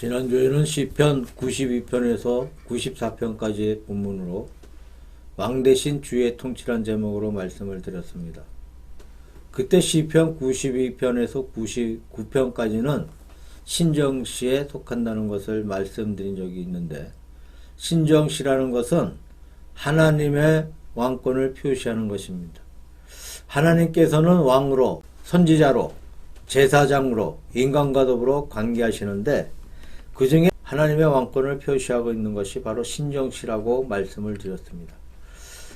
지난주에는 시편 92편에서 94편까지의 본문으로 왕 대신 주의 통치란 제목으로 말씀을 드렸습니다. 그때 시편 92편에서 99편까지는 신정시에 속한다는 것을 말씀드린 적이 있는데, 신정시라는 것은 하나님의 왕권을 표시하는 것입니다. 하나님께서는 왕으로, 선지자로, 제사장으로 인간과 더불어 관계하시는데, 그 중에 하나님의 왕권을 표시하고 있는 것이 바로 신정시라고 말씀을 드렸습니다.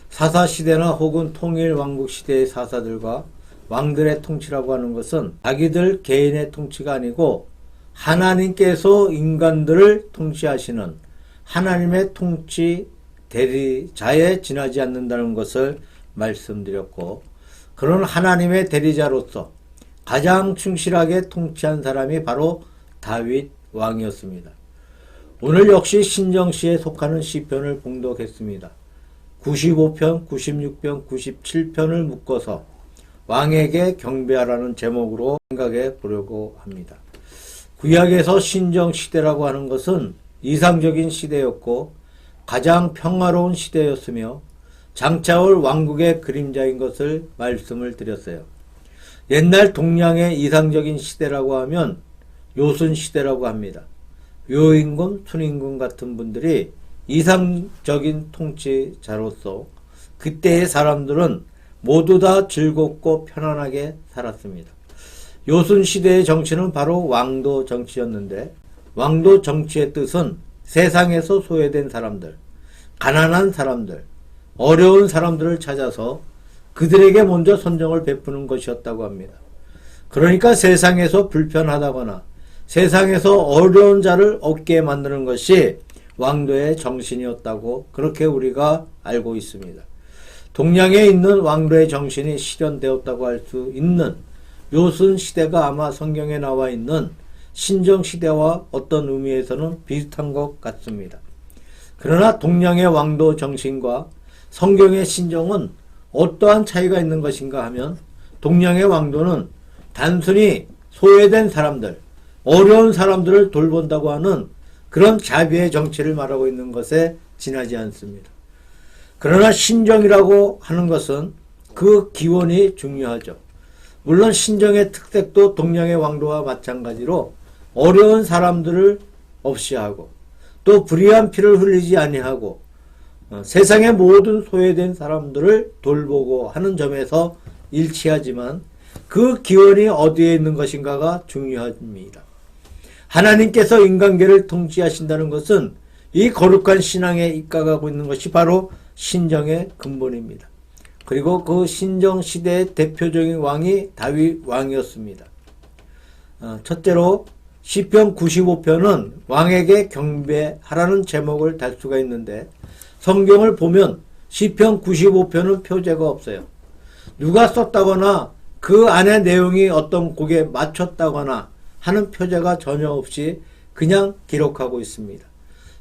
사사시대나 혹은 통일왕국시대의 사사들과 왕들의 통치라고 하는 것은 자기들 개인의 통치가 아니고 하나님께서 인간들을 통치하시는 하나님의 통치 대리자에 지나지 않는다는 것을 말씀드렸고, 그런 하나님의 대리자로서 가장 충실하게 통치한 사람이 바로 다윗 왕이었습니다. 오늘 역시 신정시에 속하는 시편을 봉독했습니다. 95편, 96편, 97편을 묶어서 왕에게 경배하라는 제목으로 생각해 보려고 합니다. 구약에서 신정시대라고 하는 것은 이상적인 시대였고 가장 평화로운 시대였으며 장차올 왕국의 그림자인 것을 말씀을 드렸어요. 옛날 동양의 이상적인 시대라고 하면 요순시대라고 합니다. 요임금, 순임금 같은 분들이 이상적인 통치자로서 그때의 사람들은 모두 다 즐겁고 편안하게 살았습니다. 요순시대의 정치는 바로 왕도 정치였는데, 왕도 정치의 뜻은 세상에서 소외된 사람들, 가난한 사람들, 어려운 사람들을 찾아서 그들에게 먼저 선정을 베푸는 것이었다고 합니다. 그러니까 세상에서 불편하다거나 세상에서 어려운 자를 얻게 만드는 것이 왕도의 정신이었다고 그렇게 우리가 알고 있습니다. 동양에 있는 왕도의 정신이 실현되었다고 할 수 있는 요순 시대가 아마 성경에 나와 있는 신정 시대와 어떤 의미에서는 비슷한 것 같습니다. 그러나 동양의 왕도 정신과 성경의 신정은 어떠한 차이가 있는 것인가 하면, 동양의 왕도는 단순히 소외된 사람들, 어려운 사람들을 돌본다고 하는 그런 자비의 정치를 말하고 있는 것에 지나지 않습니다. 그러나 신정이라고 하는 것은 그 기원이 중요하죠. 물론 신정의 특색도 동양의 왕도와 마찬가지로 어려운 사람들을 없이 하고 또 불의한 피를 흘리지 아니하고 세상의 모든 소외된 사람들을 돌보고 하는 점에서 일치하지만, 그 기원이 어디에 있는 것인가가 중요합니다. 하나님께서 인간계를 통치하신다는 것은 이 거룩한 신앙에 입각하고 있는 것이 바로 신정의 근본입니다. 그리고 그 신정 시대의 대표적인 왕이 다윗 왕이었습니다. 첫째로 시편 95편은 왕에게 경배하라는 제목을 달 수가 있는데, 성경을 보면 시편 95편은 표제가 없어요. 누가 썼다거나 그 안에 내용이 어떤 곡에 맞췄다거나 하는 표제가 전혀 없이 그냥 기록하고 있습니다.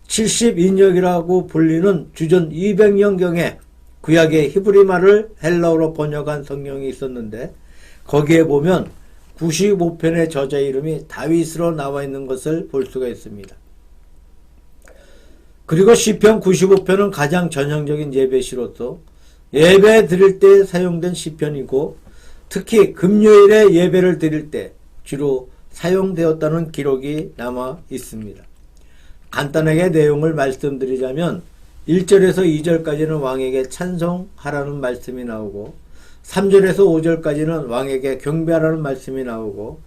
70인역이라고 불리는 주전 200년경에 구약의 히브리 말을 헬라어로 번역한 성경이 있었는데, 거기에 보면 95편의 저자 이름이 다윗으로 나와 있는 것을 볼 수가 있습니다. 그리고 시편 95편은 가장 전형적인 예배시로서 예배 드릴 때 사용된 시편이고, 특히 금요일에 예배를 드릴 때 주로 사용되었다는 기록이 남아 있습니다. 간단하게 내용을 말씀드리자면 1절에서 2절까지는 왕에게 찬송하라는 말씀이 나오고, 3절에서 5절까지는 왕에게 경배하라는 말씀이 나오고,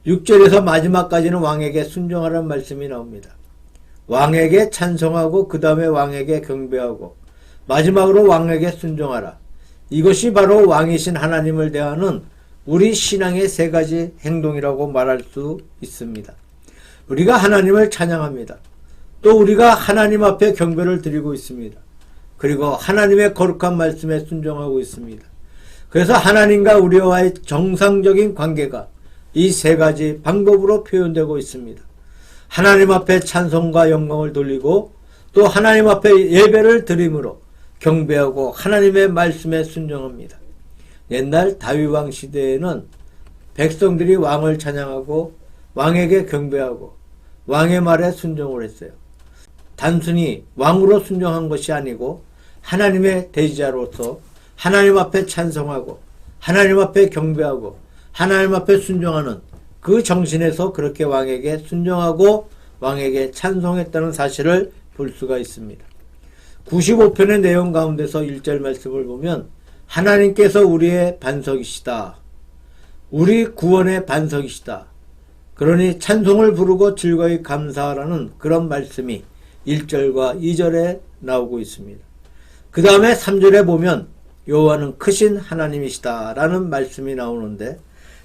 6절에서 마지막까지는 왕에게 순종하라는 말씀이 나옵니다. 왕에게 찬송하고 그 다음에 왕에게 경배하고 마지막으로 왕에게 순종하라. 이것이 바로 왕이신 하나님을 대하는 우리 신앙의 세 가지 행동이라고 말할 수 있습니다. 우리가 하나님을 찬양합니다. 또 우리가 하나님 앞에 경배를 드리고 있습니다. 그리고 하나님의 거룩한 말씀에 순종하고 있습니다. 그래서 하나님과 우리와의 정상적인 관계가 이 세 가지 방법으로 표현되고 있습니다. 하나님 앞에 찬송과 영광을 돌리고, 또 하나님 앞에 예배를 드림으로 경배하고 하나님의 말씀에 순종합니다. 옛날 다윗왕 시대에는 백성들이 왕을 찬양하고 왕에게 경배하고 왕의 말에 순종을 했어요. 단순히 왕으로 순종한 것이 아니고 하나님의 대지자로서 하나님 앞에 찬송하고 하나님 앞에 경배하고 하나님 앞에 순종하는 그 정신에서 그렇게 왕에게 순종하고 왕에게 찬송했다는 사실을 볼 수가 있습니다. 95편의 내용 가운데서 1절 말씀을 보면 하나님께서 우리의 반석이시다. 우리 구원의 반석이시다. 그러니 찬송을 부르고 즐거이 감사하라는 그런 말씀이 1절과 2절에 나오고 있습니다. 그 다음에 3절에 보면 여호와는 크신 하나님이시다 라는 말씀이 나오는데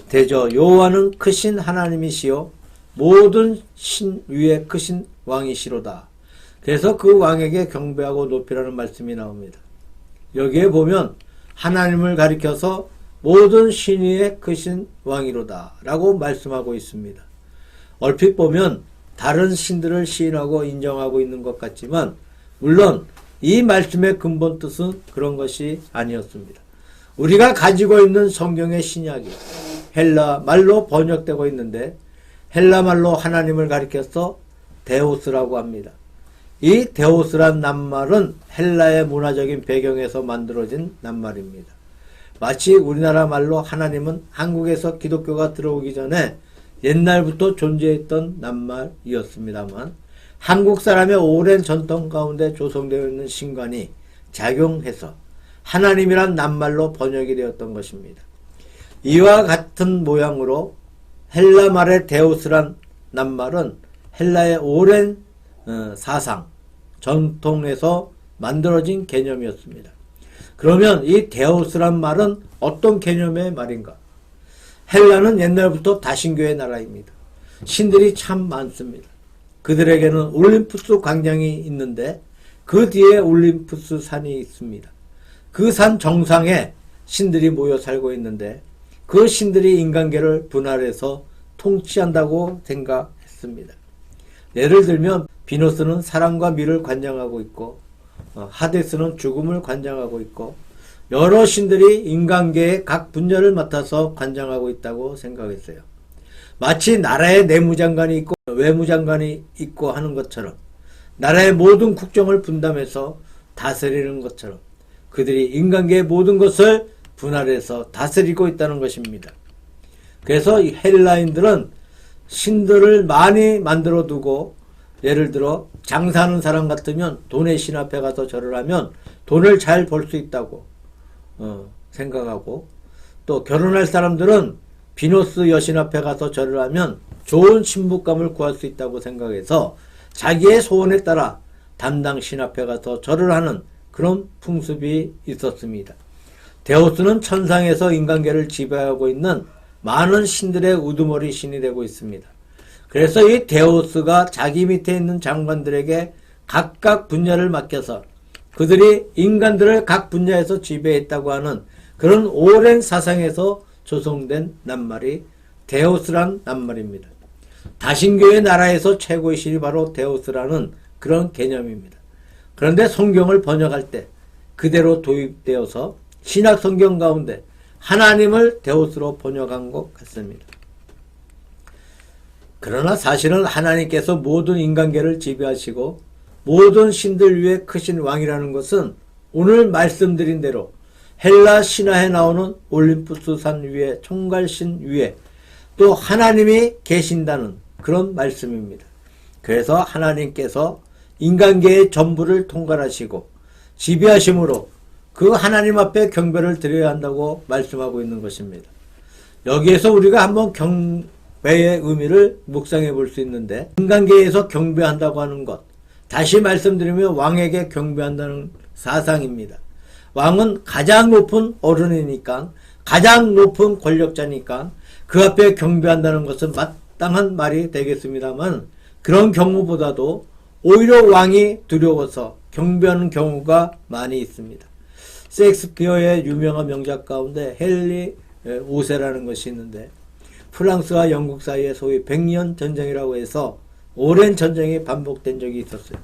대저 여호와는 크신 하나님이시요 모든 신 위에 크신 왕이시로다. 그래서 그 왕에게 경배하고 높이라는 말씀이 나옵니다. 여기에 보면 하나님을 가리켜서 모든 신 위에 크신 왕이로다 라고 말씀하고 있습니다. 얼핏 보면 다른 신들을 시인하고 인정하고 있는 것 같지만 물론 이 말씀의 근본 뜻은 그런 것이 아니었습니다. 우리가 가지고 있는 성경의 신약이 헬라 말로 번역되고 있는데 헬라 말로 하나님을 가리켜서 데우스라고 합니다. 이 데우스란 낱말은 헬라의 문화적인 배경에서 만들어진 낱말입니다. 마치 우리나라 말로 하나님은 한국에서 기독교가 들어오기 전에 옛날부터 존재했던 낱말이었습니다만 한국 사람의 오랜 전통 가운데 조성되어 있는 신관이 작용해서 하나님이란 낱말로 번역이 되었던 것입니다. 이와 같은 모양으로 헬라 말의 데우스란 낱말은 헬라의 오랜 사상, 전통에서 만들어진 개념이었습니다. 그러면 이 데우스란 말은 어떤 개념의 말인가? 헬라는 옛날부터 다신교의 나라입니다. 신들이 참 많습니다. 그들에게는 올림푸스 광장이 있는데 그 뒤에 올림푸스 산이 있습니다. 그 산 정상에 신들이 모여 살고 있는데 그 신들이 인간계를 분할해서 통치한다고 생각했습니다. 예를 들면 비너스는 사랑과 미를 관장하고 있고 하데스는 죽음을 관장하고 있고 여러 신들이 인간계의 각 분야를 맡아서 관장하고 있다고 생각했어요. 마치 나라의 내무장관이 있고 외무장관이 있고 하는 것처럼 나라의 모든 국정을 분담해서 다스리는 것처럼 그들이 인간계의 모든 것을 분할해서 다스리고 있다는 것입니다. 그래서 이 헬라인들은 신들을 많이 만들어 두고 예를 들어 장사하는 사람 같으면 돈의 신 앞에 가서 절을 하면 돈을 잘 벌 수 있다고 생각하고 또 결혼할 사람들은 비너스 여신 앞에 가서 절을 하면 좋은 신부감을 구할 수 있다고 생각해서 자기의 소원에 따라 담당 신 앞에 가서 절을 하는 그런 풍습이 있었습니다. 데우스는 천상에서 인간계를 지배하고 있는 많은 신들의 우두머리 신이 되고 있습니다. 그래서 이 데우스가 자기 밑에 있는 장관들에게 각각 분야를 맡겨서 그들이 인간들을 각 분야에서 지배했다고 하는 그런 오랜 사상에서 조성된 낱말이 데우스란 낱말입니다. 다신교의 나라에서 최고의 신이 바로 데우스라는 그런 개념입니다. 그런데 성경을 번역할 때 그대로 도입되어서 신약 성경 가운데 하나님을 데우스로 번역한 것 같습니다. 그러나 사실은 하나님께서 모든 인간계를 지배하시고 모든 신들 위에 크신 왕이라는 것은 오늘 말씀드린 대로 헬라 신화에 나오는 올림푸스 산 위에 총괄신 위에 또 하나님이 계신다는 그런 말씀입니다. 그래서 하나님께서 인간계의 전부를 통괄하시고 지배하심으로 그 하나님 앞에 경배를 드려야 한다고 말씀하고 있는 것입니다. 여기에서 우리가 한번 경배의 의미를 묵상해 볼 수 있는데 인간계에서 경배한다고 하는 것 다시 말씀드리면 왕에게 경배한다는 사상입니다. 왕은 가장 높은 어른이니까 가장 높은 권력자니까 그 앞에 경배한다는 것은 마땅한 말이 되겠습니다만 그런 경우보다도 오히려 왕이 두려워서 경배하는 경우가 많이 있습니다. 셰익스피어의 유명한 명작 가운데 헨리 5세라는 것이 있는데 프랑스와 영국 사이에 소위 100년 전쟁이라고 해서 오랜 전쟁이 반복된 적이 있었어요.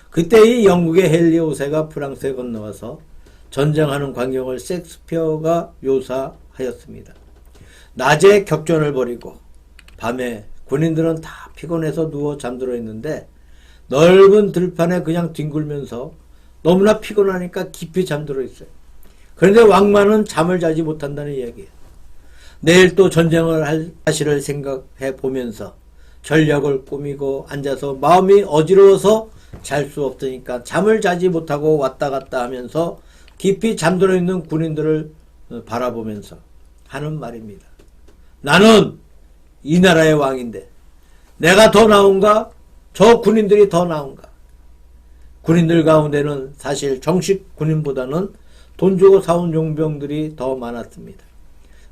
그때 이 영국의 헨리 5세가 프랑스에 건너와서 전쟁하는 광경을 셰익스피어가 묘사하였습니다. 낮에 격전을 벌이고 밤에 군인들은 다 피곤해서 누워 잠들어 있는데 넓은 들판에 그냥 뒹굴면서 너무나 피곤하니까 깊이 잠들어 있어요. 그런데 왕만은 잠을 자지 못한다는 이야기예요. 내일 또 전쟁을 할 사실을 생각해 보면서 전략을 꾸미고 앉아서 마음이 어지러워서 잘 수 없으니까 잠을 자지 못하고 왔다 갔다 하면서 깊이 잠들어 있는 군인들을 바라보면서 하는 말입니다. 나는 이 나라의 왕인데 내가 더 나은가? 저 군인들이 더 나은가? 군인들 가운데는 사실 정식 군인보다는 돈 주고 사온 용병들이 더 많았습니다.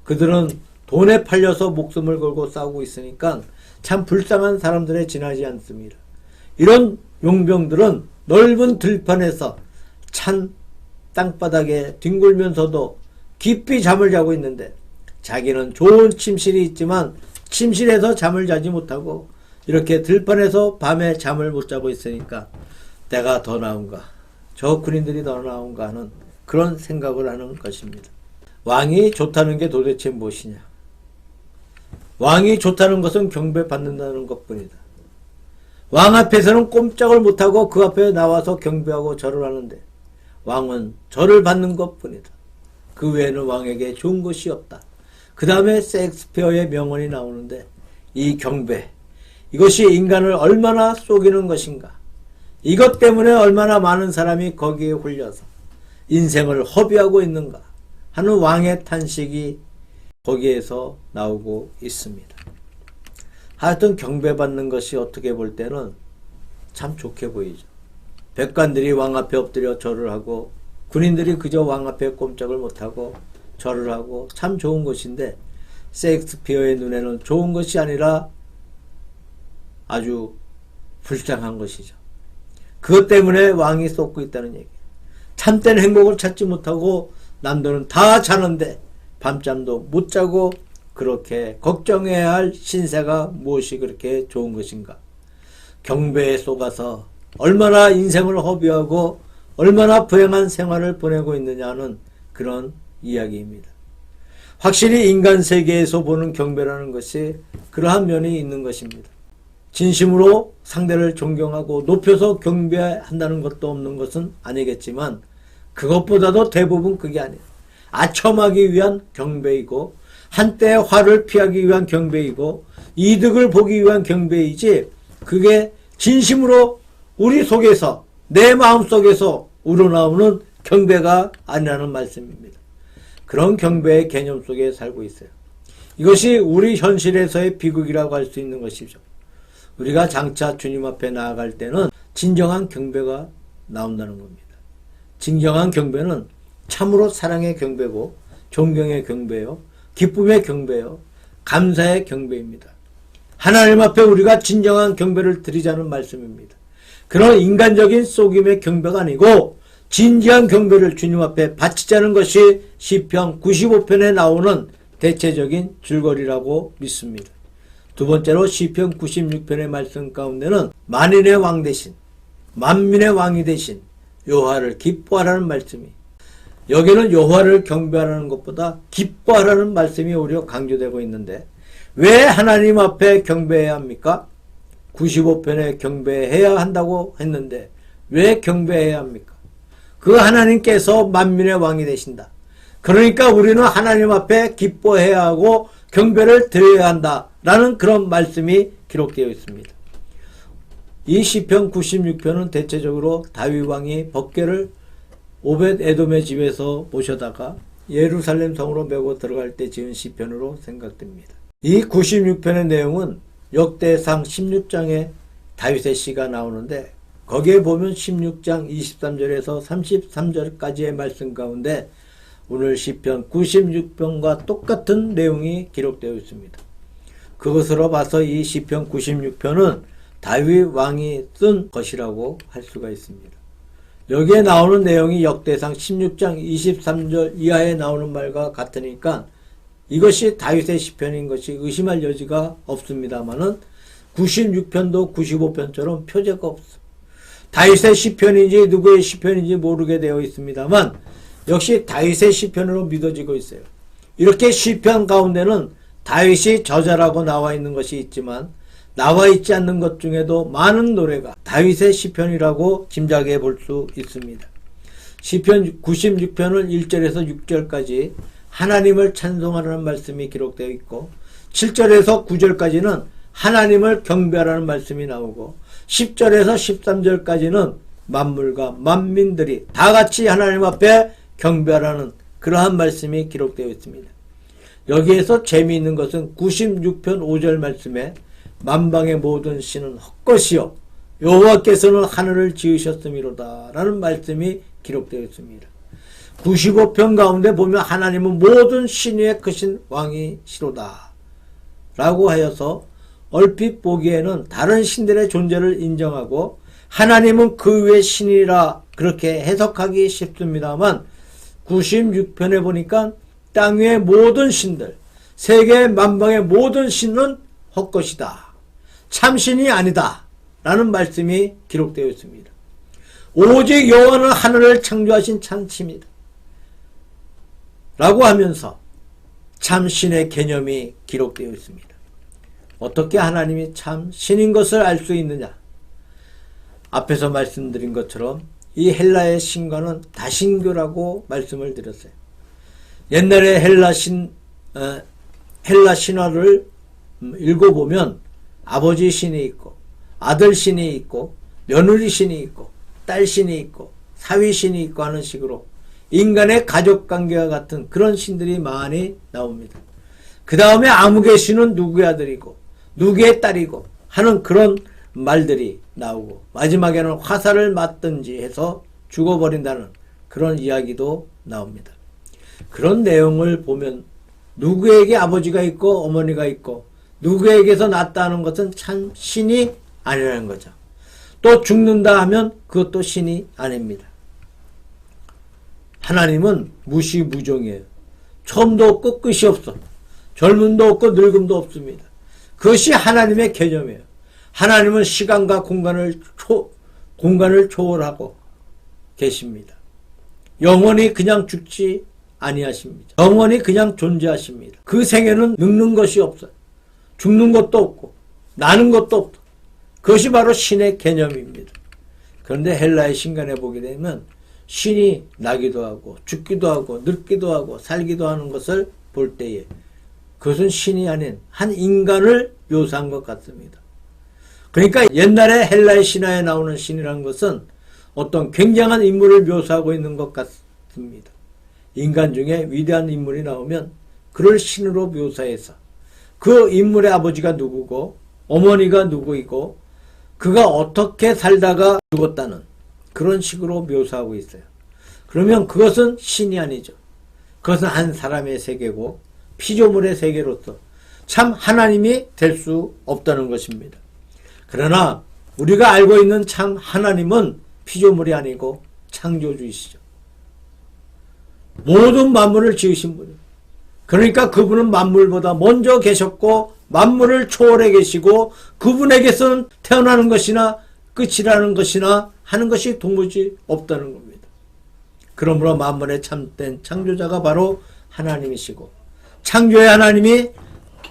그들은 돈에 팔려서 목숨을 걸고 싸우고 있으니까 참 불쌍한 사람들에 지나지 않습니다. 이런 용병들은 넓은 들판에서 찬 땅바닥에 뒹굴면서도 깊이 잠을 자고 있는데 자기는 좋은 침실이 있지만 침실에서 잠을 자지 못하고 이렇게 들판에서 밤에 잠을 못 자고 있으니까 내가 더 나은가? 저 군인들이 더 나은가 하는 그런 생각을 하는 것입니다. 왕이 좋다는 게 도대체 무엇이냐? 왕이 좋다는 것은 경배받는다는 것뿐이다. 왕 앞에서는 꼼짝을 못하고 그 앞에 나와서 경배하고 절을 하는데 왕은 절을 받는 것뿐이다. 그 외에는 왕에게 좋은 것이 없다. 그 다음에 셰익스피어의 명언이 나오는데 이 경배, 이것이 인간을 얼마나 속이는 것인가. 이것 때문에 얼마나 많은 사람이 거기에 홀려서 인생을 허비하고 있는가 하는 왕의 탄식이 거기에서 나오고 있습니다. 하여튼 경배받는 것이 어떻게 볼 때는 참 좋게 보이죠. 백관들이 왕 앞에 엎드려 절을 하고 군인들이 그저 왕 앞에 꼼짝을 못하고 절을 하고 참 좋은 것인데 셰익스피어의 눈에는 좋은 것이 아니라 아주 불쌍한 것이죠. 그것 때문에 왕이 쏟고 있다는 얘기예요. 참된 행복을 찾지 못하고 남들은 다 자는데 밤잠도 못 자고 그렇게 걱정해야 할 신세가 무엇이 그렇게 좋은 것인가. 경배에 속아서 얼마나 인생을 허비하고 얼마나 불행한 생활을 보내고 있느냐는 그런 이야기입니다. 확실히 인간 세계에서 보는 경배라는 것이 그러한 면이 있는 것입니다. 진심으로 상대를 존경하고 높여서 경배한다는 것도 없는 것은 아니겠지만 그것보다도 대부분 그게 아니에요. 아첨하기 위한 경배이고 한때의 화를 피하기 위한 경배이고 이득을 보기 위한 경배이지 그게 진심으로 우리 속에서 내 마음속에서 우러나오는 경배가 아니라는 말씀입니다. 그런 경배의 개념 속에 살고 있어요. 이것이 우리 현실에서의 비극이라고 할 수 있는 것이죠. 우리가 장차 주님 앞에 나아갈 때는 진정한 경배가 나온다는 겁니다. 진정한 경배는 참으로 사랑의 경배고 존경의 경배요, 기쁨의 경배요, 감사의 경배입니다. 하나님 앞에 우리가 진정한 경배를 드리자는 말씀입니다. 그런 인간적인 속임의 경배가 아니고 진지한 경배를 주님 앞에 바치자는 것이 시편 95편에 나오는 대체적인 줄거리라고 믿습니다. 두 번째로 시편 96편의 말씀 가운데는 만인의 왕 대신 만민의 왕이 되신 여호와를 기뻐하라는 말씀이, 여기는 여호와를 경배하라는 것보다 기뻐하라는 말씀이 오히려 강조되고 있는데 왜 하나님 앞에 경배해야 합니까? 95편에 경배해야 한다고 했는데 왜 경배해야 합니까? 그 하나님께서 만민의 왕이 되신다. 그러니까 우리는 하나님 앞에 기뻐해야 하고 경배를 드려야 한다라는 그런 말씀이 기록되어 있습니다. 이 시편 96편은 대체적으로 다윗 왕이 법궤를 오벳 에돔의 집에서 모셔다가 예루살렘 성으로 메고 들어갈 때 지은 시편으로 생각됩니다. 이 96편의 내용은 역대상 16장에 다윗의 시가 나오는데 거기에 보면 16장 23절에서 33절까지의 말씀 가운데 오늘 시편 96편과 똑같은 내용이 기록되어 있습니다. 그것으로 봐서 이 시편 96편은 다윗 왕이 쓴 것이라고 할 수가 있습니다. 여기에 나오는 내용이 역대상 16장 23절 이하에 나오는 말과 같으니까 이것이 다윗의 시편인 것이 의심할 여지가 없습니다만은 96편도 95편처럼 표제가 없습니다. 다윗의 시편인지 누구의 시편인지 모르게 되어 있습니다만 역시 다윗의 시편으로 믿어지고 있어요. 이렇게 시편 가운데는 다윗이 저자라고 나와 있는 것이 있지만 나와 있지 않는 것 중에도 많은 노래가 다윗의 시편이라고 짐작해 볼 수 있습니다. 시편 96편은 1절에서 6절까지 하나님을 찬송하라는 말씀이 기록되어 있고 7절에서 9절까지는 하나님을 경배하라는 말씀이 나오고 10절에서 13절까지는 만물과 만민들이 다 같이 하나님 앞에 경배하라는 그러한 말씀이 기록되어 있습니다. 여기에서 재미있는 것은 96편 5절 말씀에 만방의 모든 신은 헛것이요 여호와께서는 하늘을 지으셨음이로다 라는 말씀이 기록되어 있습니다. 95편 가운데 보면 하나님은 모든 신 위에 크신 왕이시로다 라고 하여서 얼핏 보기에는 다른 신들의 존재를 인정하고 하나님은 그 위에 신이라 그렇게 해석하기 쉽습니다만 96편에 보니까 땅 위의 모든 신들, 세계 만방의 모든 신은 헛것이다. 참신이 아니다. 라는 말씀이 기록되어 있습니다. 오직 여호와는 하늘을 창조하신 참신이다. 라고 하면서 참신의 개념이 기록되어 있습니다. 어떻게 하나님이 참 신인 것을 알 수 있느냐? 앞에서 말씀드린 것처럼 이 헬라의 신과는 다신교라고 말씀을 드렸어요. 옛날에 헬라 신화를 읽어보면 아버지 신이 있고 아들 신이 있고 며느리 신이 있고 딸 신이 있고 사위 신이 있고 하는 식으로 인간의 가족관계와 같은 그런 신들이 많이 나옵니다. 그 다음에 아무개 신은 누구의 아들이고 누구의 딸이고 하는 그런 말들이 나오고 마지막에는 화살을 맞든지 해서 죽어버린다는 그런 이야기도 나옵니다. 그런 내용을 보면 누구에게 아버지가 있고 어머니가 있고 누구에게서 낳았다는 것은 참 신이 아니라는 거죠. 또 죽는다 하면 그것도 신이 아닙니다. 하나님은 무시무종이에요. 처음도 없고 끝이 없어. 젊음도 없고 늙음도 없습니다. 그것이 하나님의 개념이에요. 하나님은 시간과 공간을 초월하고 계십니다. 영원히 그냥 죽지 아니하십니다. 영원히 그냥 존재하십니다. 그 생에는 늙는 것이 없어요. 죽는 것도 없고 나는 것도 없고 그것이 바로 신의 개념입니다. 그런데 헬라의 신간에 보게 되면 신이 나기도 하고 죽기도 하고 늙기도 하고 살기도 하는 것을 볼 때에 그것은 신이 아닌 한 인간을 묘사한 것 같습니다. 그러니까 옛날에 헬라의 신화에 나오는 신이라는 것은 어떤 굉장한 인물을 묘사하고 있는 것 같습니다. 인간 중에 위대한 인물이 나오면 그를 신으로 묘사해서 그 인물의 아버지가 누구고 어머니가 누구이고 그가 어떻게 살다가 죽었다는 그런 식으로 묘사하고 있어요. 그러면 그것은 신이 아니죠. 그것은 한 사람의 세계고 피조물의 세계로서 참 하나님이 될 수 없다는 것입니다. 그러나 우리가 알고 있는 참 하나님은 피조물이 아니고 창조주이시죠. 모든 만물을 지으신 분이에요. 그러니까 그분은 만물보다 먼저 계셨고 만물을 초월해 계시고 그분에게서는 태어나는 것이나 끝이라는 것이나 하는 것이 도무지 없다는 겁니다. 그러므로 만물의 참된 창조자가 바로 하나님이시고 창조의 하나님이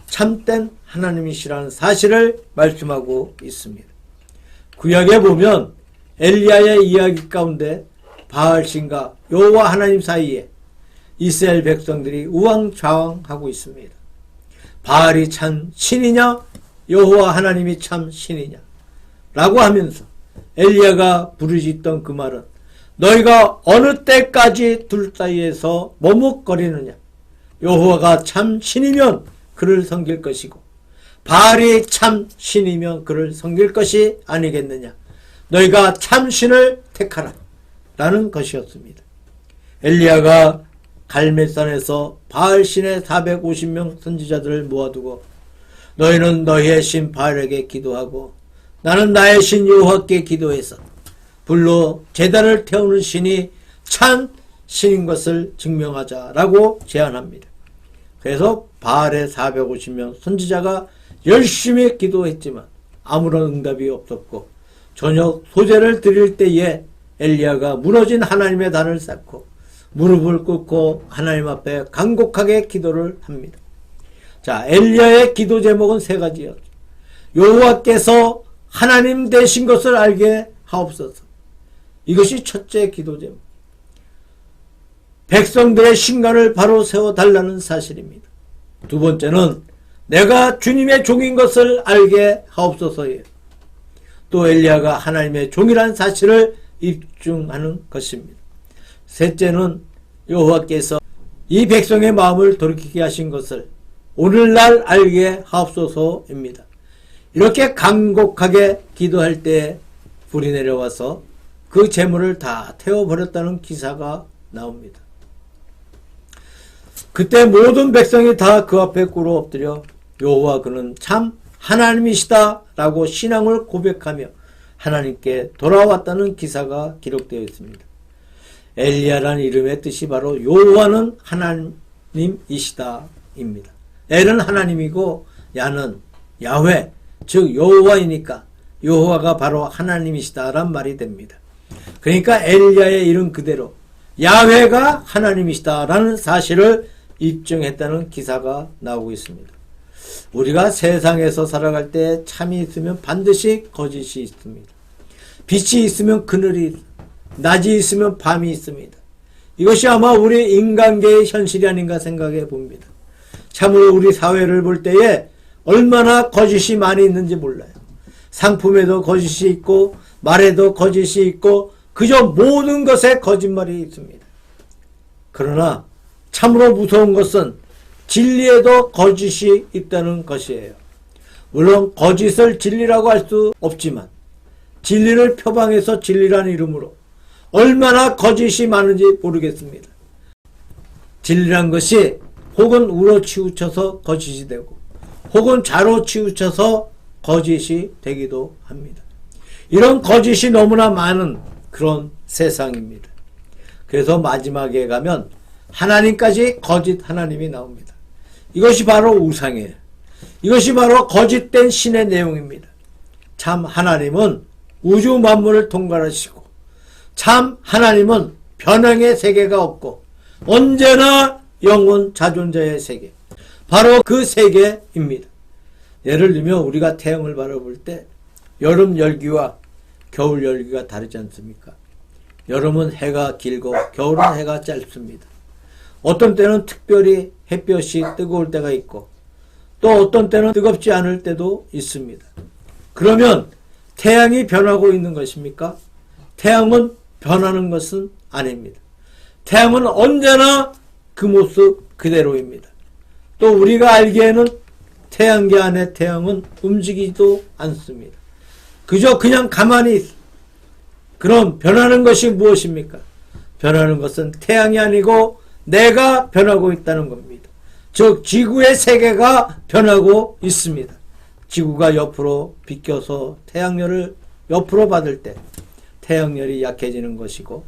참된 하나님이시라는 사실을 말씀하고 있습니다. 구약에 보면 엘리야의 이야기 가운데 바알신과 여호와 하나님 사이에 이스라엘 백성들이 우왕좌왕하고 있습니다. 바알이 참 신이냐 여호와 하나님이 참 신이냐 라고 하면서 엘리야가 부르짖던 그 말은 너희가 어느 때까지 둘 사이에서 머뭇거리느냐 여호와가 참 신이면 그를 섬길 것이고 바알이 참 신이면 그를 섬길 것이 아니겠느냐 너희가 참 신을 택하라 라는 것이었습니다. 엘리야가 갈멜산에서 바알 신의 450명 선지자들을 모아두고 너희는 너희의 신 바알에게 기도하고 나는 나의 신 여호와께 기도해서 불로 제단을 태우는 신이 참 신인 것을 증명하자라고 제안합니다. 그래서 바알의 450명 선지자가 열심히 기도했지만 아무런 응답이 없었고 저녁 소제를 드릴 때에 엘리야가 무너진 하나님의 단을 쌓고 무릎을 꿇고 하나님 앞에 간곡하게 기도를 합니다. 자, 엘리야의 기도 제목은 세 가지였죠. 여호와께서 하나님 되신 것을 알게 하옵소서. 이것이 첫째 기도 제목. 백성들의 신간을 바로 세워달라는 사실입니다. 두 번째는 내가 주님의 종인 것을 알게 하옵소서예요. 또 엘리야가 하나님의 종이란 사실을 입증하는 것입니다. 셋째는 여호와께서 이 백성의 마음을 돌이키게 하신 것을 오늘날 알게 하옵소서입니다. 이렇게 간곡하게 기도할 때 불이 내려와서 그 재물을 다 태워버렸다는 기사가 나옵니다. 그때 모든 백성이 다 그 앞에 꿇어 엎드려 여호와 그는 참 하나님이시다 라고 신앙을 고백하며 하나님께 돌아왔다는 기사가 기록되어 있습니다. 엘리야라는 이름의 뜻이 바로 여호와는 하나님이시다 입니다. 엘은 하나님이고 야는 야훼 즉 여호와이니까 여호와가 바로 하나님이시다란 말이 됩니다. 그러니까 엘리야의 이름 그대로 야훼가 하나님이시다라는 사실을 입증했다는 기사가 나오고 있습니다. 우리가 세상에서 살아갈 때 참이 있으면 반드시 거짓이 있습니다. 빛이 있으면 그늘이 있습니다. 낮이 있으면 밤이 있습니다. 이것이 아마 우리 인간계의 현실이 아닌가 생각해 봅니다. 참으로 우리 사회를 볼 때에 얼마나 거짓이 많이 있는지 몰라요. 상품에도 거짓이 있고 말에도 거짓이 있고 그저 모든 것에 거짓말이 있습니다. 그러나 참으로 무서운 것은 진리에도 거짓이 있다는 것이에요. 물론 거짓을 진리라고 할 수 없지만 진리를 표방해서 진리라는 이름으로 얼마나 거짓이 많은지 모르겠습니다. 진리란 것이 혹은 우로 치우쳐서 거짓이 되고 혹은 좌로 치우쳐서 거짓이 되기도 합니다. 이런 거짓이 너무나 많은 그런 세상입니다. 그래서 마지막에 가면 하나님까지 거짓 하나님이 나옵니다. 이것이 바로 우상이에요. 이것이 바로 거짓된 신의 내용입니다. 참 하나님은 우주 만물을 통괄하시고 참 하나님은 변형의 세계가 없고 언제나 영원 자존자의 세계 바로 그 세계입니다. 예를 들면 우리가 태양을 바라볼 때 여름 열기와 겨울 열기가 다르지 않습니까? 여름은 해가 길고 겨울은 해가 짧습니다. 어떤 때는 특별히 햇볕이 뜨거울 때가 있고 또 어떤 때는 뜨겁지 않을 때도 있습니다. 그러면 태양이 변하고 있는 것입니까? 태양은 변하는 것은 아닙니다. 태양은 언제나 그 모습 그대로입니다. 또 우리가 알기에는 태양계 안에 태양은 움직이지도 않습니다. 그저 그냥 가만히 있어. 그럼 변하는 것이 무엇입니까? 변하는 것은 태양이 아니고 내가 변하고 있다는 겁니다. 즉 지구의 세계가 변하고 있습니다. 지구가 옆으로 비껴서 태양열을 옆으로 받을 때 태양열이 약해지는 것이고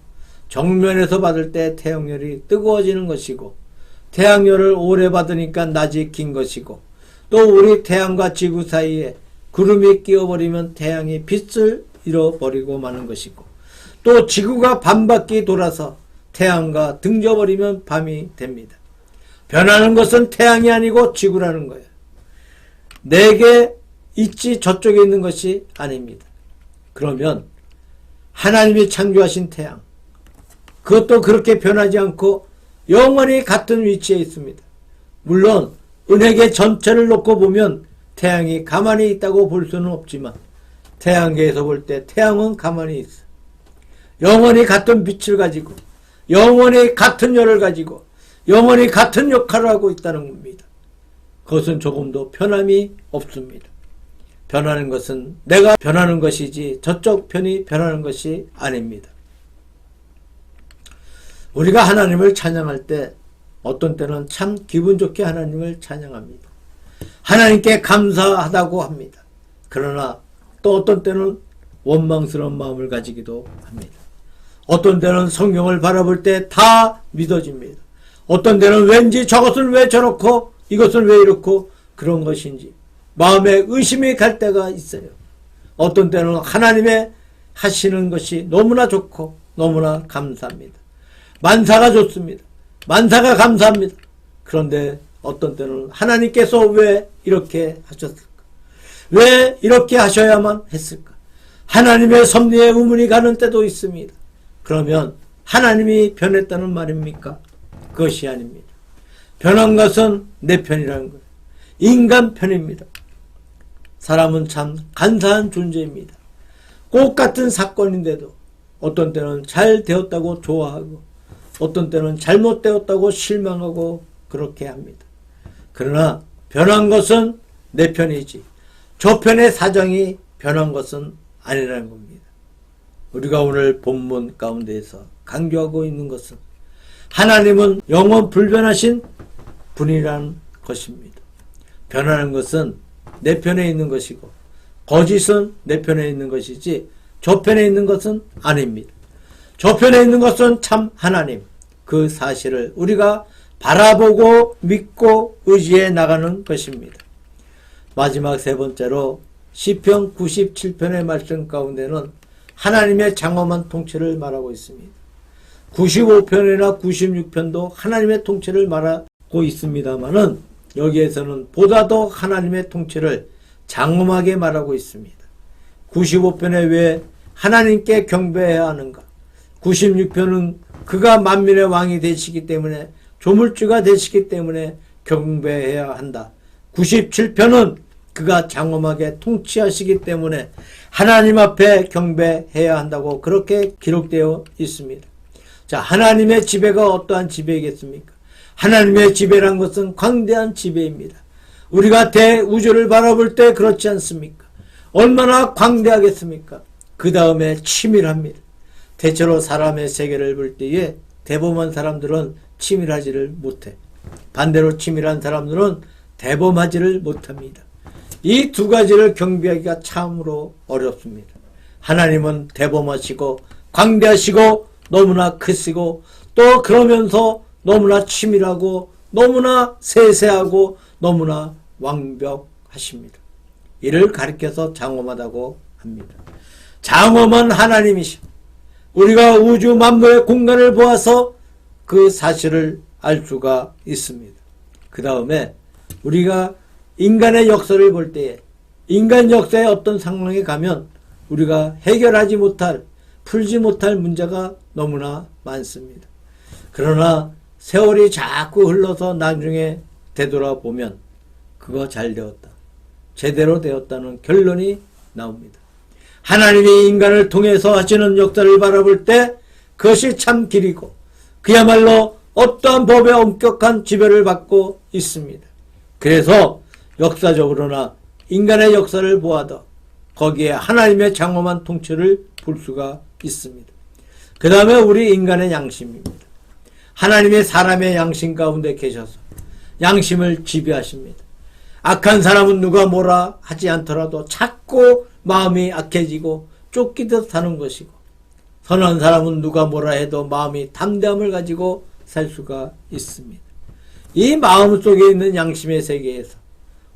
정면에서 받을 때 태양열이 뜨거워지는 것이고 태양열을 오래 받으니까 낮이 긴 것이고 또 우리 태양과 지구 사이에 구름이 끼어버리면 태양이 빛을 잃어버리고 마는 것이고 또 지구가 반바퀴 돌아서 태양과 등져버리면 밤이 됩니다. 변하는 것은 태양이 아니고 지구라는 거예요. 내게 있지 저쪽에 있는 것이 아닙니다. 그러면 하나님이 창조하신 태양 그것도 그렇게 변하지 않고 영원히 같은 위치에 있습니다. 물론 은행의 전체를 놓고 보면 태양이 가만히 있다고 볼 수는 없지만 태양계에서 볼 때 태양은 가만히 있어. 영원히 같은 빛을 가지고 영원히 같은 열을 가지고 영원히 같은 역할을 하고 있다는 겁니다. 그것은 조금도 변함이 없습니다. 변하는 것은 내가 변하는 것이지 저쪽 편이 변하는 것이 아닙니다. 우리가 하나님을 찬양할 때 어떤 때는 참 기분 좋게 하나님을 찬양합니다. 하나님께 감사하다고 합니다. 그러나 또 어떤 때는 원망스러운 마음을 가지기도 합니다. 어떤 때는 성경을 바라볼 때 다 믿어집니다. 어떤 때는 왠지 저것은 왜 저렇고 이것은 왜 이렇고 그런 것인지 마음에 의심이 갈 때가 있어요. 어떤 때는 하나님의 하시는 것이 너무나 좋고 너무나 감사합니다. 만사가 좋습니다. 만사가 감사합니다. 그런데 어떤 때는 하나님께서 왜 이렇게 하셨을까? 왜 이렇게 하셔야만 했을까? 하나님의 섭리에 의문이 가는 때도 있습니다. 그러면 하나님이 변했다는 말입니까? 그것이 아닙니다. 변한 것은 내 편이라는 거예요. 인간 편입니다. 사람은 참 간사한 존재입니다. 꼭 같은 사건인데도 어떤 때는 잘 되었다고 좋아하고 어떤 때는 잘못되었다고 실망하고 그렇게 합니다. 그러나 변한 것은 내 편이지 저 편의 사정이 변한 것은 아니라는 겁니다. 우리가 오늘 본문 가운데에서 강조하고 있는 것은 하나님은 영원 불변하신 분이라는 것입니다. 변하는 것은 내 편에 있는 것이고 거짓은 내 편에 있는 것이지 저 편에 있는 것은 아닙니다. 저 편에 있는 것은 참 하나님, 그 사실을 우리가 바라보고 믿고 의지해 나가는 것입니다. 마지막 세 번째로 시편 97편의 말씀 가운데는 하나님의 장엄한 통치를 말하고 있습니다. 95편이나 96편도 하나님의 통치를 말하고 있습니다만은 여기에서는 보다 더 하나님의 통치를 장엄하게 말하고 있습니다. 95편에 왜 하나님께 경배해야 하는가? 96편은 그가 만민의 왕이 되시기 때문에 조물주가 되시기 때문에 경배해야 한다. 97편은 그가 장엄하게 통치하시기 때문에 하나님 앞에 경배해야 한다고 그렇게 기록되어 있습니다. 자, 하나님의 지배가 어떠한 지배이겠습니까? 하나님의 지배란 것은 광대한 지배입니다. 우리가 대우주를 바라볼 때 그렇지 않습니까? 얼마나 광대하겠습니까? 그 다음에 치밀합니다. 대체로 사람의 세계를 볼 때에 대범한 사람들은 치밀하지를 못해. 반대로 치밀한 사람들은 대범하지를 못합니다. 이 두 가지를 경비하기가 참으로 어렵습니다. 하나님은 대범하시고 광대하시고 너무나 크시고 또 그러면서 너무나 치밀하고 너무나 세세하고 너무나 완벽하십니다. 이를 가리켜서 장엄하다고 합니다. 장엄한 하나님이시오. 우리가 우주 만물의 공간을 보아서 그 사실을 알 수가 있습니다. 그 다음에 우리가 인간의 역사를 볼 때에 인간 역사의 어떤 상황에 가면 우리가 해결하지 못할 풀지 못할 문제가 너무나 많습니다. 그러나 세월이 자꾸 흘러서 나중에 되돌아보면 그거 잘 되었다. 제대로 되었다는 결론이 나옵니다. 하나님이 인간을 통해서 하시는 역사를 바라볼 때 그것이 참 길이고 그야말로 어떠한 법의 엄격한 지배를 받고 있습니다. 그래서 역사적으로나 인간의 역사를 보아도 거기에 하나님의 장엄한 통치를 볼 수가 있습니다. 그 다음에 우리 인간의 양심입니다. 하나님의 사람의 양심 가운데 계셔서 양심을 지배하십니다. 악한 사람은 누가 뭐라 하지 않더라도 자꾸 마음이 악해지고 쫓기듯 사는 것이고 선한 사람은 누가 뭐라 해도 마음이 담대함을 가지고 살 수가 있습니다. 이 마음속에 있는 양심의 세계에서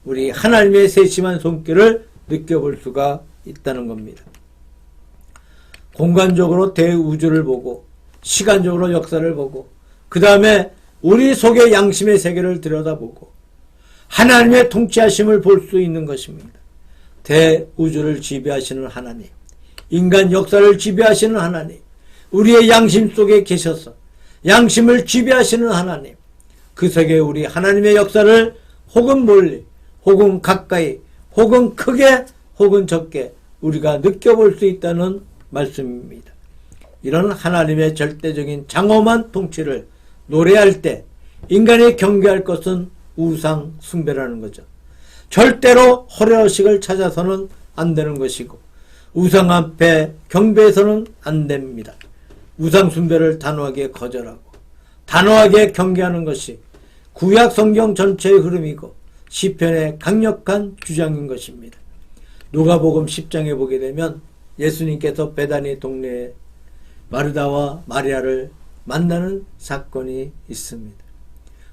우리 하나님의 세심한 손길을 느껴볼 수가 있다는 겁니다. 공간적으로 대우주를 보고 시간적으로 역사를 보고 그 다음에 우리 속의 양심의 세계를 들여다보고 하나님의 통치하심을 볼 수 있는 것입니다. 대우주를 지배하시는 하나님, 인간 역사를 지배하시는 하나님, 우리의 양심 속에 계셔서 양심을 지배하시는 하나님, 그 세계에 우리 하나님의 역사를 혹은 멀리 혹은 가까이 혹은 크게 혹은 적게 우리가 느껴볼 수 있다는 말씀입니다. 이런 하나님의 절대적인 장엄한 통치를 노래할 때 인간이 경계할 것은 우상 숭배라는 거죠. 절대로 허례허식을 찾아서는 안 되는 것이고 우상 앞에 경배해서는 안 됩니다. 우상 숭배를 단호하게 거절하고 단호하게 경계하는 것이 구약 성경 전체의 흐름이고 시편의 강력한 주장인 것입니다. 누가복음 10장에 보게 되면 예수님께서 베다니 동네에 마르다와 마리아를 만나는 사건이 있습니다.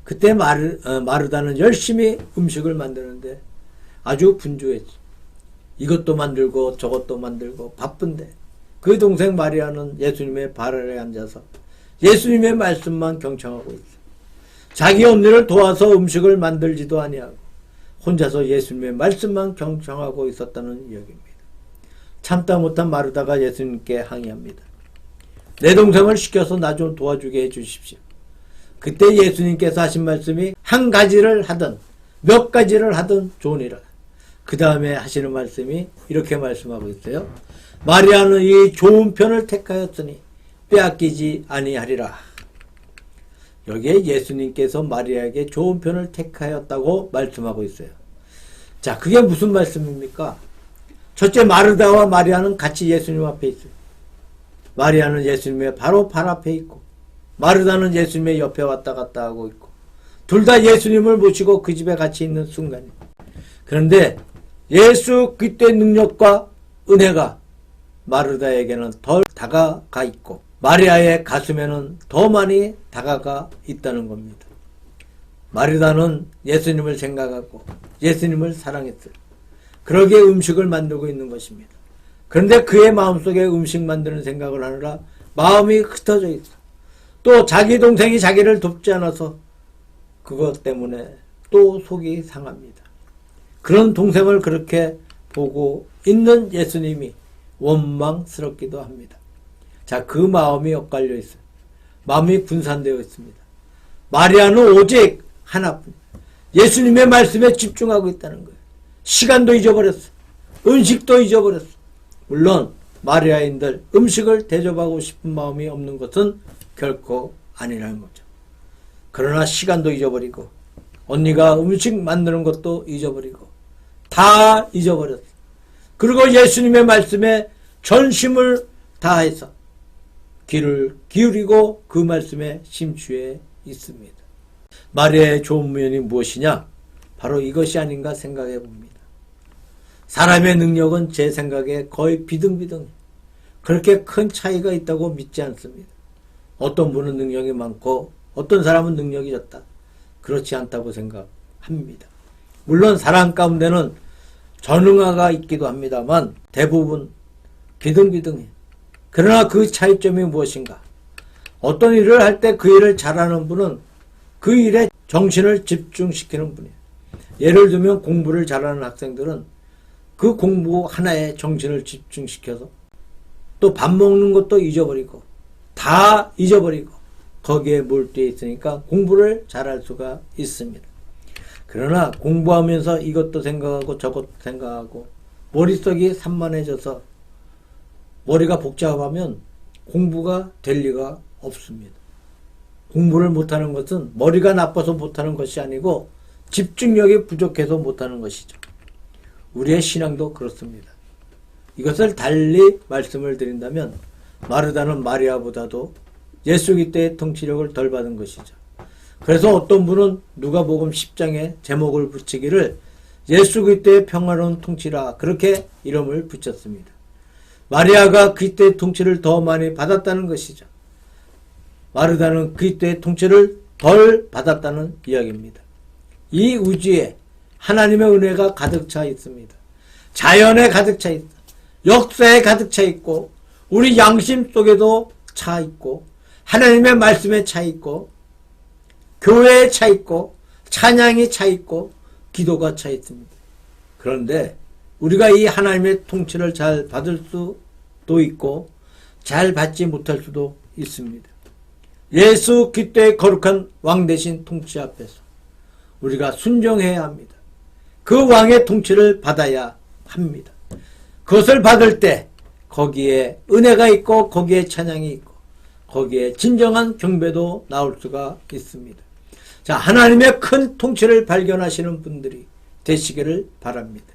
그때 마르다는 열심히 음식을 만드는데 아주 분주했죠. 이것도 만들고 저것도 만들고 바쁜데 그 동생 마리아는 예수님의 발 아래 앉아서 예수님의 말씀만 경청하고 있어요. 자기 언니를 도와서 음식을 만들지도 아니하고 혼자서 예수님의 말씀만 경청하고 있었다는 이야기입니다. 참다 못한 마르다가 예수님께 항의합니다. 내 동생을 시켜서 나 좀 도와주게 해주십시오. 그때 예수님께서 하신 말씀이 한 가지를 하든 몇 가지를 하든 좋으니라. 그 다음에 하시는 말씀이 이렇게 말씀하고 있어요. 마리아는 이 좋은 편을 택하였으니 빼앗기지 아니하리라. 여기에 예수님께서 마리아에게 좋은 편을 택하였다고 말씀하고 있어요. 자, 그게 무슨 말씀입니까? 첫째, 마르다와 마리아는 같이 예수님 앞에 있어요. 마리아는 예수님의 바로 발 앞에 있고 마르다는 예수님의 옆에 왔다 갔다 하고 있고 둘 다 예수님을 모시고 그 집에 같이 있는 순간입니다. 그런데 예수 그리스도의 능력과 은혜가 마르다에게는 덜 다가가 있고 마리아의 가슴에는 더 많이 다가가 있다는 겁니다. 마르다는 예수님을 생각하고 예수님을 사랑했어요. 그러기에 음식을 만들고 있는 것입니다. 그런데 그의 마음속에 음식 만드는 생각을 하느라 마음이 흩어져 있어. 또 자기 동생이 자기를 돕지 않아서 그것 때문에 또 속이 상합니다. 그런 동생을 그렇게 보고 있는 예수님이 원망스럽기도 합니다. 자, 그 마음이 엇갈려 있어요. 마음이 분산되어 있습니다. 마리아는 오직 하나뿐. 예수님의 말씀에 집중하고 있다는 거예요. 시간도 잊어버렸어. 음식도 잊어버렸어. 물론 마리아인들 음식을 대접하고 싶은 마음이 없는 것은 결코 아니라는 거죠. 그러나 시간도 잊어버리고 언니가 음식 만드는 것도 잊어버리고 다 잊어버렸어. 그리고 예수님의 말씀에 전심을 다해서 귀를 기울이고 그 말씀에 심취해 있습니다. 마리아의 좋은 면이 무엇이냐? 바로 이것이 아닌가 생각해 봅니다. 사람의 능력은 제 생각에 거의 비등비등해요. 그렇게 큰 차이가 있다고 믿지 않습니다. 어떤 분은 능력이 많고 어떤 사람은 능력이 적다. 그렇지 않다고 생각합니다. 물론 사람 가운데는 전능화가 있기도 합니다만 대부분 비등비등해요. 그러나 그 차이점이 무엇인가? 어떤 일을 할 때 그 일을 잘하는 분은 그 일에 정신을 집중시키는 분이에요. 예를 들면 공부를 잘하는 학생들은 그 공부 하나에 정신을 집중시켜서 또 밥 먹는 것도 잊어버리고 다 잊어버리고 거기에 몰두해 있으니까 공부를 잘할 수가 있습니다. 그러나 공부하면서 이것도 생각하고 저것도 생각하고 머릿속이 산만해져서 머리가 복잡하면 공부가 될 리가 없습니다. 공부를 못하는 것은 머리가 나빠서 못하는 것이 아니고 집중력이 부족해서 못하는 것이죠. 우리의 신앙도 그렇습니다. 이것을 달리 말씀을 드린다면 마르다는 마리아보다도 예수 그리스도의 통치력을 덜 받은 것이죠. 그래서 어떤 분은 누가복음 10장에 제목을 붙이기를 예수 그리스도의 평화로운 통치라 그렇게 이름을 붙였습니다. 마리아가 그리스도의 통치를 더 많이 받았다는 것이죠. 마르다는 그리스도의 통치를 덜 받았다는 이야기입니다. 이 우주에 하나님의 은혜가 가득 차 있습니다. 자연에 가득 차 있다. 역사에 가득 차 있고 우리 양심 속에도 차 있고 하나님의 말씀에 차 있고 교회에 차 있고 찬양이 차 있고 기도가 차 있습니다. 그런데 우리가 이 하나님의 통치를 잘 받을 수도 있고 잘 받지 못할 수도 있습니다. 예수 그리스도의 거룩한 왕 대신 통치 앞에서 우리가 순종해야 합니다. 그 왕의 통치를 받아야 합니다. 그것을 받을 때 거기에 은혜가 있고 거기에 찬양이 있고 거기에 진정한 경배도 나올 수가 있습니다. 자, 하나님의 큰 통치를 발견하시는 분들이 되시기를 바랍니다.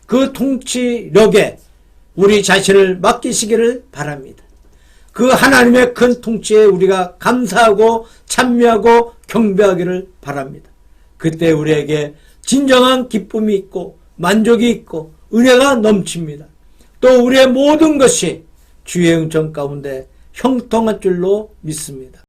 그 통치력에 우리 자신을 맡기시기를 바랍니다. 그 하나님의 큰 통치에 우리가 감사하고 찬미하고 경배하기를 바랍니다. 그때 우리에게 진정한 기쁨이 있고 만족이 있고 은혜가 넘칩니다. 또 우리의 모든 것이 주의 은총 가운데 형통할 줄로 믿습니다.